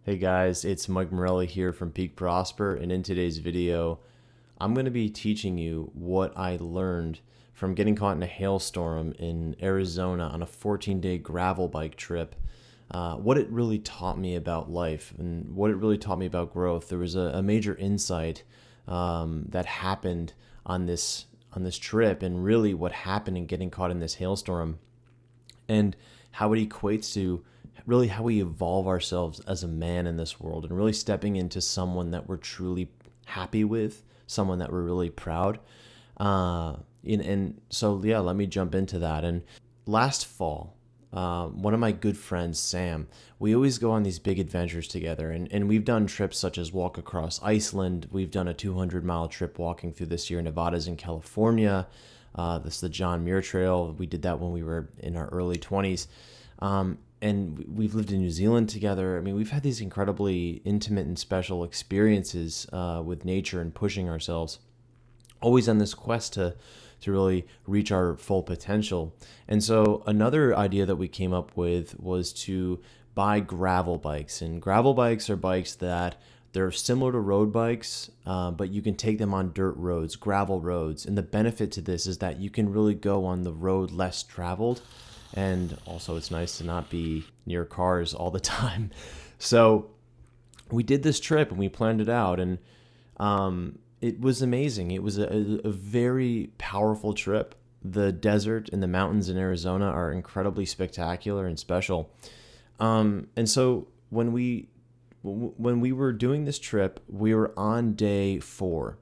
Hey guys, it's Mike Morelli here from Peak Prosper, and in today's video, I'm going to be teaching you what I learned from getting caught in a hailstorm in Arizona on a 14-day gravel bike trip. What it really taught me about life and what it really taught me about growth. There was a major insight that happened on this trip, and really what happened in getting caught in this hailstorm and how it equates to really how we evolve ourselves as a man in this world and really stepping into someone that we're truly happy with, someone that we're really proud. And so, let me jump into that. And last fall, one of my good friends, Sam, we always go on these big adventures together. And we've done trips such as walk across Iceland. We've done a 200-mile trip walking through the Sierra Nevadas in California. This is the John Muir Trail. We did that when we were in our early 20s. And we've lived in New Zealand together. I mean, we've had these incredibly intimate and special experiences with nature and pushing ourselves, always on this quest to really reach our full potential. And so another idea that we came up with was to buy gravel bikes. And gravel bikes are bikes that they're similar to road bikes, but you can take them on dirt roads, gravel roads. And the benefit to this is that you can really go on the road less traveled. And also, it's nice to not be near cars all the time. So we did this trip and we planned it out, and it was amazing. It was a very powerful trip. The desert and the mountains in Arizona are incredibly spectacular and special. And so when we were doing this trip, we were on day 4,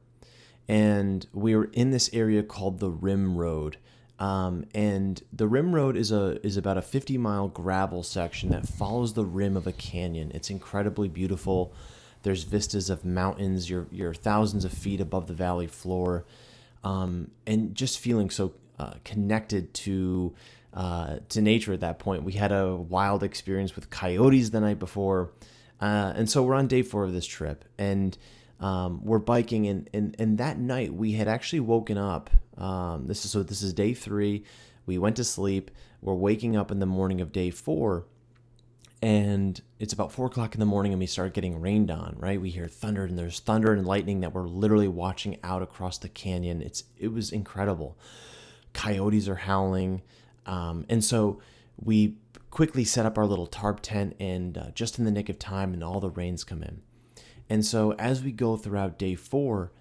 and we were in this area called the Rim Road. And the Rim Road is about a 50-mile gravel section that follows the rim of a canyon. It's incredibly beautiful. There's vistas of mountains. You're thousands of feet above the valley floor, and just feeling so connected to nature at that point. We had a wild experience with coyotes the night before, and so we're on day 4 of this trip, and we're biking, and that night we had actually woken up. This is day 3. We went to sleep. We're waking up in the morning of day 4, and it's about 4 o'clock in the morning, and we start getting rained on. Right, we hear thunder, and there's thunder and lightning that we're literally watching out across the canyon. It was incredible. Coyotes are howling, and so we quickly set up our little tarp tent, and just in the nick of time, and all the rains come in. And so as we go throughout day 4,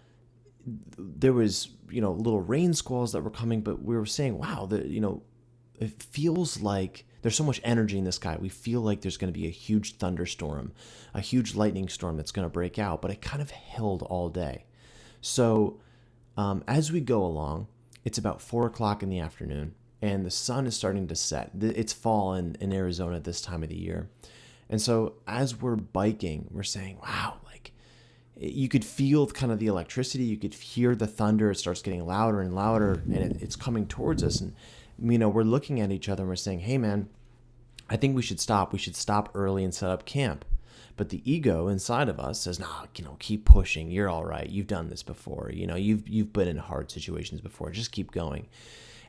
there was, little rain squalls that were coming, but we were saying, wow, it feels like there's so much energy in the sky. We feel like there's going to be a huge thunderstorm, a huge lightning storm that's going to break out, but it kind of held all day. So as we go along, it's about 4 o'clock in the afternoon, and the sun is starting to set. It's fall in Arizona at this time of the year. And so as we're biking, we're saying, wow, like, you could feel kind of the electricity. You could hear the thunder. It starts getting louder and louder, and it's coming towards us. And, we're looking at each other and we're saying, hey, man, I think we should stop. We should stop early and set up camp. But the ego inside of us says, no, keep pushing. You're all right. You've done this before. You've been in hard situations before. Just keep going.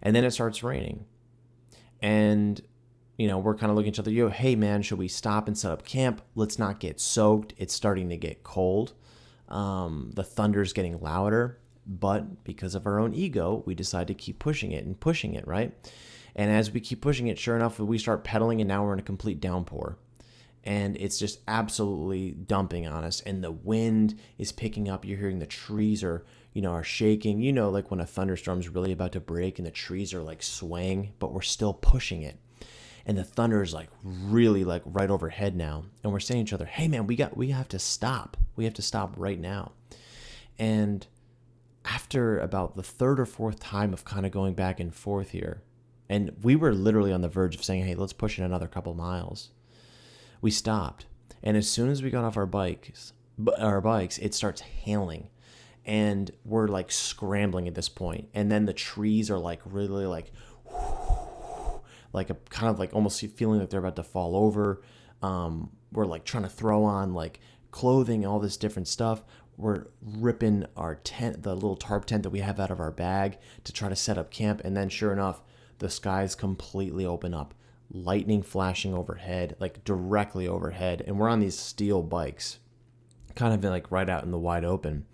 And then it starts raining. And we're kind of looking at each other. Hey, man, should we stop and set up camp? Let's not get soaked. It's starting to get cold. The thunder's getting louder, but because of our own ego, we decide to keep pushing it, right? And as we keep pushing it, sure enough, we start pedaling, and now we're in a complete downpour. And it's just absolutely dumping on us, and the wind is picking up. You're hearing the trees are shaking. Like when a thunderstorm's really about to break and the trees are like swaying, but we're still pushing it. And the thunder is like really like right overhead now. And we're saying to each other, hey man, we have to stop. We have to stop right now. And after about the 3rd or 4th time of kind of going back and forth here, and we were literally on the verge of saying, hey, let's push it another couple miles. We stopped. And as soon as we got off our bikes, it starts hailing. And we're like scrambling at this point. And then the trees are like really like a kind of like almost feeling like they're about to fall over. We're like trying to throw on like clothing, all this different stuff. We're ripping our tent, the little tarp tent that we have out of our bag, to try to set up camp. And then sure enough, the skies completely open up. lightning flashing overhead, like directly overhead. And we're on these steel bikes, kind of like right out in the wide open.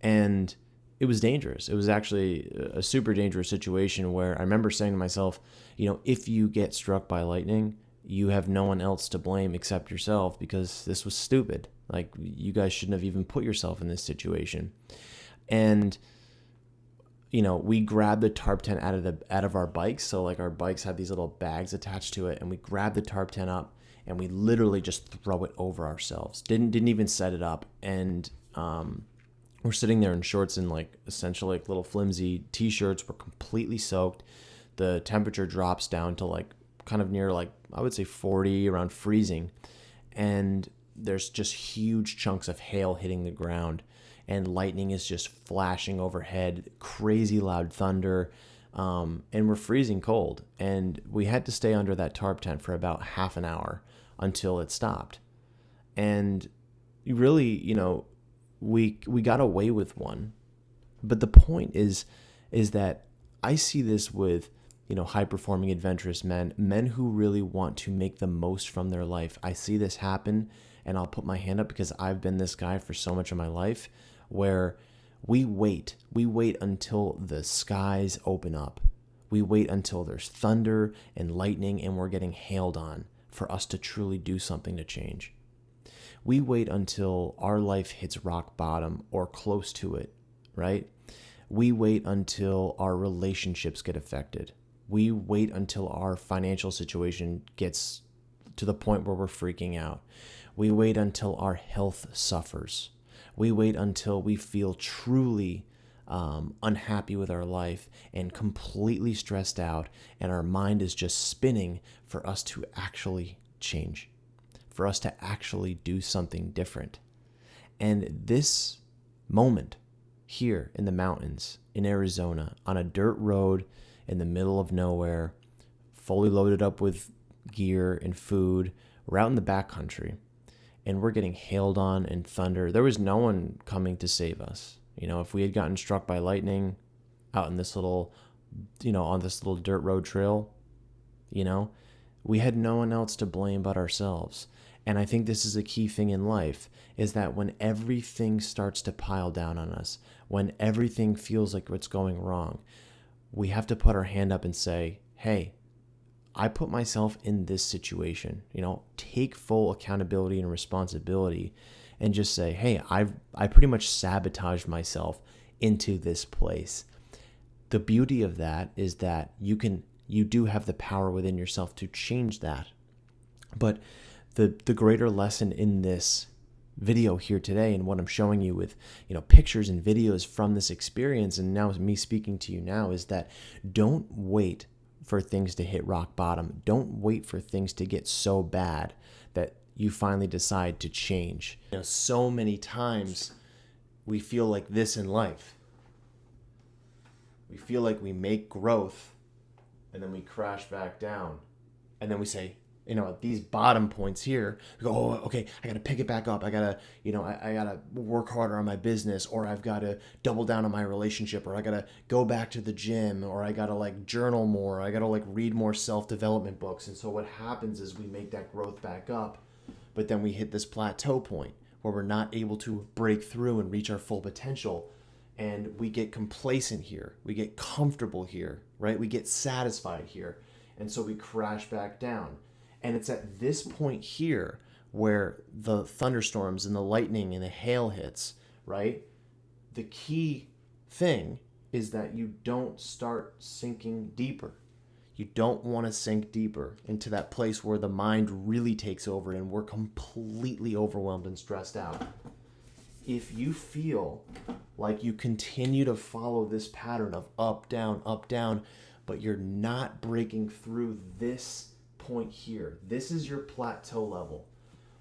And it was dangerous. It was actually a super dangerous situation where I remember saying to myself, if you get struck by lightning, you have no one else to blame except yourself, because this was stupid. Like, you guys shouldn't have even put yourself in this situation. And we grabbed the tarp tent out of our bikes. So like our bikes had these little bags attached to it, and we grabbed the tarp tent up and we literally just throw it over ourselves. Didn't even set it up. And we're sitting there in shorts and like essentially like little flimsy t-shirts. We're completely soaked. The temperature drops down to like kind of near like, I would say 40, around freezing. And there's just huge chunks of hail hitting the ground. And lightning is just flashing overhead, crazy loud thunder, and we're freezing cold. And we had to stay under that tarp tent for about half an hour until it stopped. And really, we got away with one. But the point is that I see this with, high-performing, adventurous men who really want to make the most from their life. I see this happen, and I'll put my hand up because I've been this guy for so much of my life, where we wait until the skies open up. We wait until there's thunder and lightning and we're getting hailed on for us to truly do something to change. We wait until our life hits rock bottom or close to it, right? We wait until our relationships get affected. We wait until our financial situation gets to the point where we're freaking out. We wait until our health suffers. We wait until we feel truly unhappy with our life and completely stressed out, and our mind is just spinning for us to actually change, for us to actually do something different. And this moment here in the mountains in Arizona, on a dirt road in the middle of nowhere, fully loaded up with gear and food, we're out in the backcountry. And we're getting hailed on and thunder. There was no one coming to save us. If we had gotten struck by lightning out in this little, on this little dirt road trail, we had no one else to blame but ourselves. And I think this is a key thing in life, is that when everything starts to pile down on us, when everything feels like it's going wrong, we have to put our hand up and say, hey, I put myself in this situation, take full accountability and responsibility, and just say, hey, I pretty much sabotaged myself into this place. The beauty of that is that you do have the power within yourself to change that. But the greater lesson in this video here today, and what I'm showing you with, pictures and videos from this experience, and now me speaking to you now, is that don't wait for things to hit rock bottom. Don't wait for things to get so bad that you finally decide to change. So many times we feel like this in life. We feel like we make growth and then we crash back down. And then we say, at these bottom points here, we go, oh, okay, I got to pick it back up. I got to, I got to work harder on my business, or I've got to double down on my relationship, or I got to go back to the gym, or I got to like journal more. I got to like read more self-development books. And so what happens is we make that growth back up, but then we hit this plateau point where we're not able to break through and reach our full potential. And we get complacent here. We get comfortable here, right? We get satisfied here. And so we crash back down. And it's at this point here where the thunderstorms and the lightning and the hail hits, right? The key thing is that you don't start sinking deeper. You don't want to sink deeper into that place where the mind really takes over and we're completely overwhelmed and stressed out. If you feel like you continue to follow this pattern of up, down, but you're not breaking through this point here, this is your plateau level,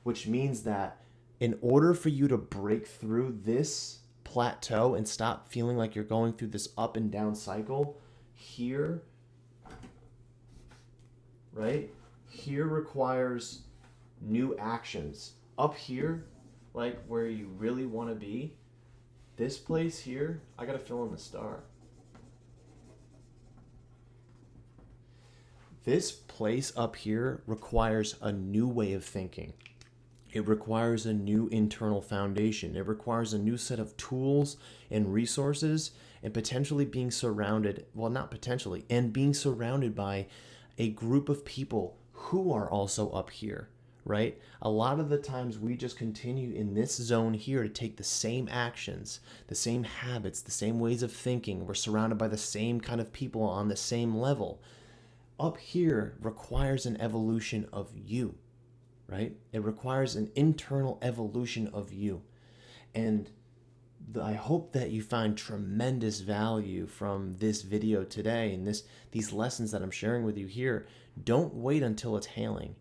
which means that in order for you to break through this plateau and stop feeling like you're going through this up and down cycle, here, right? Here requires new actions. Up here, like where you really want to be, this place here, I got to fill in the star. This place up here requires a new way of thinking. It requires a new internal foundation. It requires a new set of tools and resources, and potentially being surrounded, well, not potentially, and being surrounded by a group of people who are also up here, right? A lot of the times we just continue in this zone here to take the same actions, the same habits, the same ways of thinking. We're surrounded by the same kind of people on the same level. Up here requires an evolution of you, right? It requires an internal evolution of you. And I hope that you find tremendous value from this video today and these lessons that I'm sharing with you here. Don't wait until it's hailing.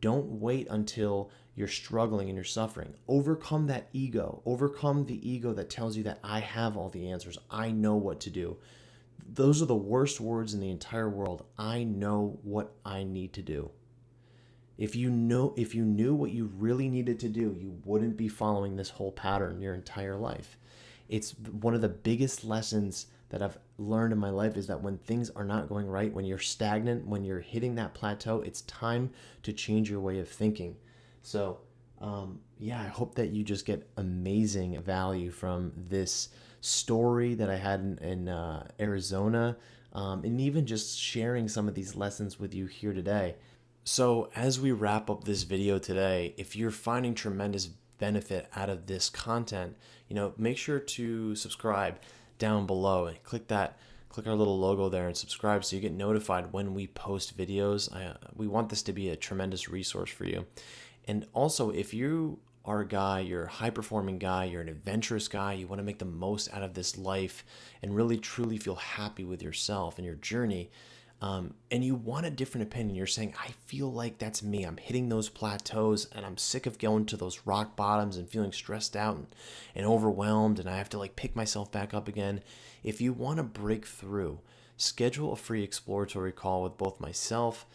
Don't wait until you're struggling and you're suffering. Overcome that ego. Overcome the ego that tells you that I have all the answers. I know what to do. Those are the worst words in the entire world. I know what I need to do. If you knew what you really needed to do, you wouldn't be following this whole pattern your entire life. It's one of the biggest lessons that I've learned in my life is that when things are not going right, when you're stagnant, when you're hitting that plateau, it's time to change your way of thinking. So, I hope that you just get amazing value from this story that I had in Arizona, and even just sharing some of these lessons with you here today. So as we wrap up this video today, if you're finding tremendous benefit out of this content, make sure to subscribe down below and click our little logo there and subscribe so you get notified when we post videos. We want this to be a tremendous resource for you. And also, if you are a guy, you're a high-performing guy, you're an adventurous guy, you want to make the most out of this life and really truly feel happy with yourself and your journey, and you want a different opinion, you're saying, I feel like that's me. I'm hitting those plateaus and I'm sick of going to those rock bottoms and feeling stressed out and overwhelmed, and I have to pick myself back up again. If you want to break through, schedule a free exploratory call with both myself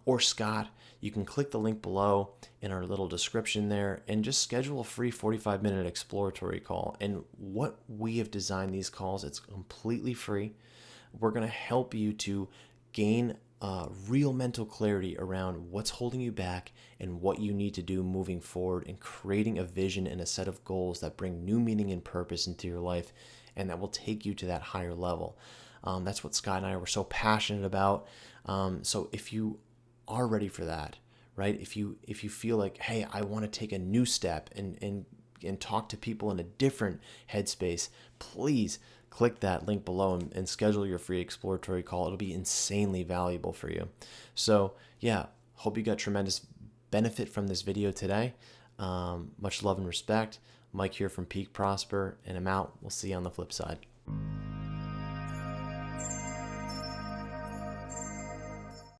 or Scott. You can click the link below in our little description there and just schedule a free 45-minute exploratory call. And what we have designed these calls, it's completely free. We're going to help you to gain real mental clarity around what's holding you back and what you need to do moving forward, and creating a vision and a set of goals that bring new meaning and purpose into your life and that will take you to that higher level. That's what Scott and I were so passionate about. So if you are ready for that, right? If you feel like, hey, I want to take a new step and talk to people in a different headspace, please click that link below and schedule your free exploratory call. It'll be insanely valuable for you. So hope you got tremendous benefit from this video today. Much love and respect. Mike here from Peak Prosper, and I'm out. We'll see you on the flip side.